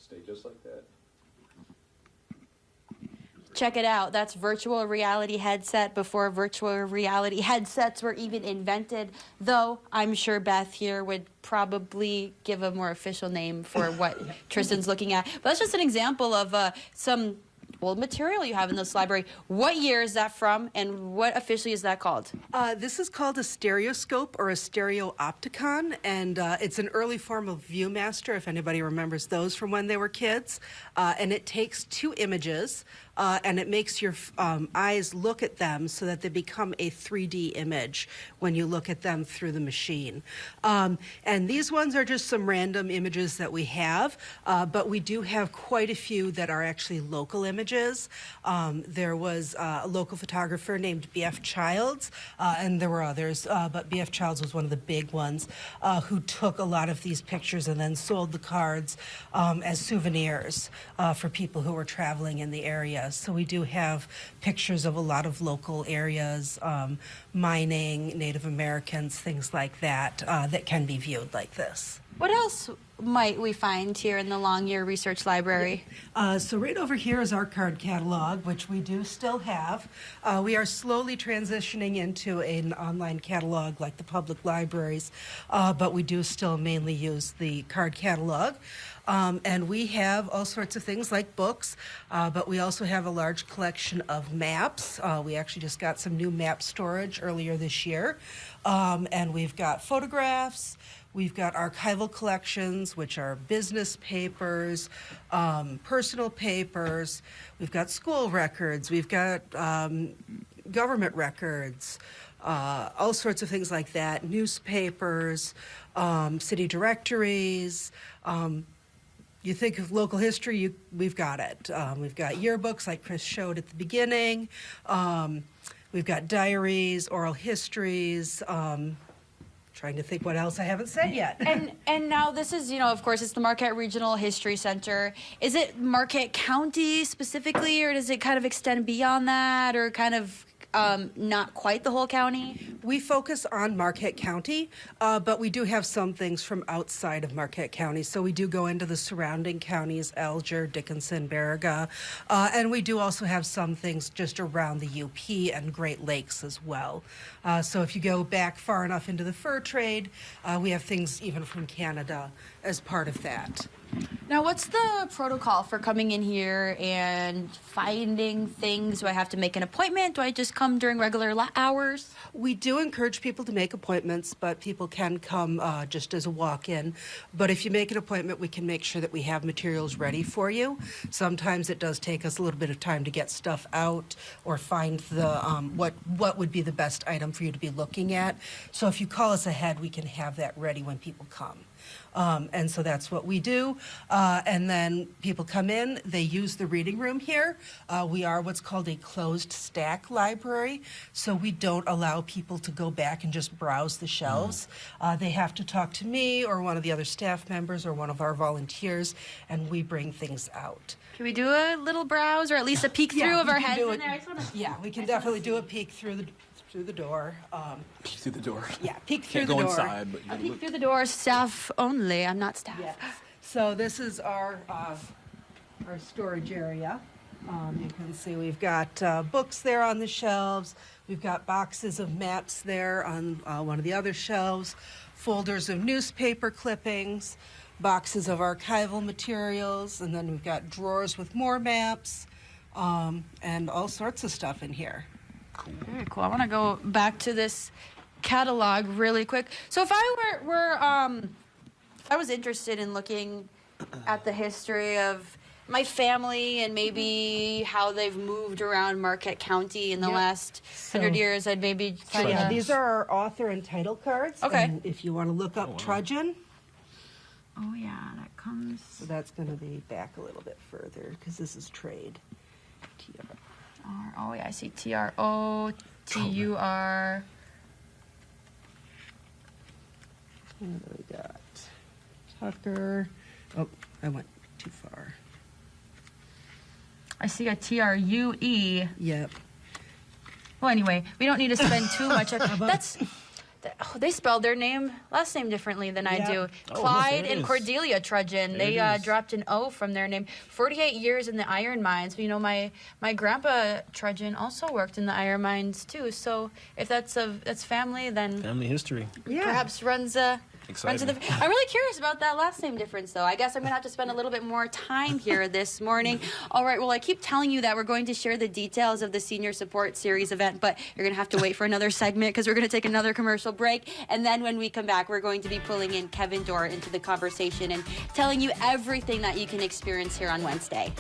stay just like that. Check it out. That's virtual reality headset before virtual reality headsets were even invented, though I'm sure Beth here would probably give a more official name for what Tristan's looking at. But that's just an example of some old material you have in this library. What year is that from, and what officially is that called? This is called a stereoscope or a stereopticon, and it's an early form of Viewmaster, if anybody remembers those from when they were kids. And it takes two images, and it makes your eyes look at them so that they become a 3D image when you look at them through the machine. And these ones are just some random images that we have, but we do have quite a few that are actually local images. There was a local photographer named B.F. Childs, and there were others, but B.F. Childs was one of the big ones, who took a lot of these pictures and then sold the cards as souvenirs for people who were traveling in the area. So we do have pictures of a lot of local areas, mining, Native Americans, things like that, that can be viewed like this. What else might we find here in the Longyear Research Library? So right over here is our card catalog, which we do still have. We are slowly transitioning into an online catalog like the public libraries, but we do still mainly use the card catalog. And we have all sorts of things like books, but we also have a large collection of maps. We actually just got some new map storage earlier this year. And we've got photographs. We've got archival collections, which are business papers, personal papers. We've got school records. We've got government records, all sorts of things like that, newspapers, city directories. You think of local history, we've got it. We've got yearbooks like Chris showed at the beginning. We've got diaries, oral histories, trying to think what else I haven't said yet. And now this is, of course, it's the Marquette Regional History Center. Is it Marquette County specifically, or does it kind of extend beyond that, or kind of not quite the whole county? We focus on Marquette County, but we do have some things from outside of Marquette County. So we do go into the surrounding counties, Alger, Dickinson, Baraga, and we do also have some things just around the UP and Great Lakes as well. So if you go back far enough into the fur trade, we have things even from Canada as part of that. Now, what's the protocol for coming in here and finding things? Do I have to make an appointment? Do I just come during regular hours? We do encourage people to make appointments, but people can come just as a walk-in. But if you make an appointment, we can make sure that we have materials ready for you. Sometimes it does take us a little bit of time to get stuff out or find the what would be the best item for you to be looking at. So if you call us ahead, we can have that ready when people come. And so that's what we do. And then people come in, they use the reading room here. We are what's called a closed stack library, so we don't allow people to go back and just browse the shelves. They have to talk to me or one of the other staff members or one of our volunteers, and we bring things out. Can we do a little browse or at least a peek through of our heads in there? Yeah, we can definitely do a peek through the door. Peek through the door. Yeah, peek through Can't the go door. inside, but you A gotta peek look. through the door, staff only. I'm not staff. Yes. So this is our storage area. You can see we've got books there on the shelves. We've got boxes of maps there on one of the other shelves, folders of newspaper clippings, boxes of archival materials, and then we've got drawers with more maps, and all sorts of stuff in here. Very cool. I want to go back to this catalog really quick. So if I if I was interested in looking at the history of my family and maybe how they've moved around Marquette County in the last 100 years, I'd maybe So yeah, these are our author and title cards. Okay. And if you want to look up Trudgeon, Oh yeah, that comes. so that's going to be back a little bit further because this is trade. Oh yeah, I see TROTUR. And then we got Tucker. Oh, I went too far. I see a TRUE. Yep. Well, anyway, we don't need to spend too much of that's. They spelled their last name differently than I Yeah. do. Oh, Clyde there it and is. Cordelia Trudgeon. There They it is. dropped an O from their name. 48 years in the iron mines. You know, my grandpa Trudgeon also worked in the iron mines too. So if that's family, then Family history. Yeah. perhaps runs in Exciting. the. I'm really curious about that last name difference, though. I guess I'm gonna have to spend a little bit more time here this morning. All right. Well, I keep telling you that we're going to share the details of the Senior Support Series event, but you're gonna have to wait for another segment because we're gonna take another commercial break, and then when we come back, we're going to be pulling in Kevin Dorr into the conversation and telling you everything that you can experience here on Wednesday.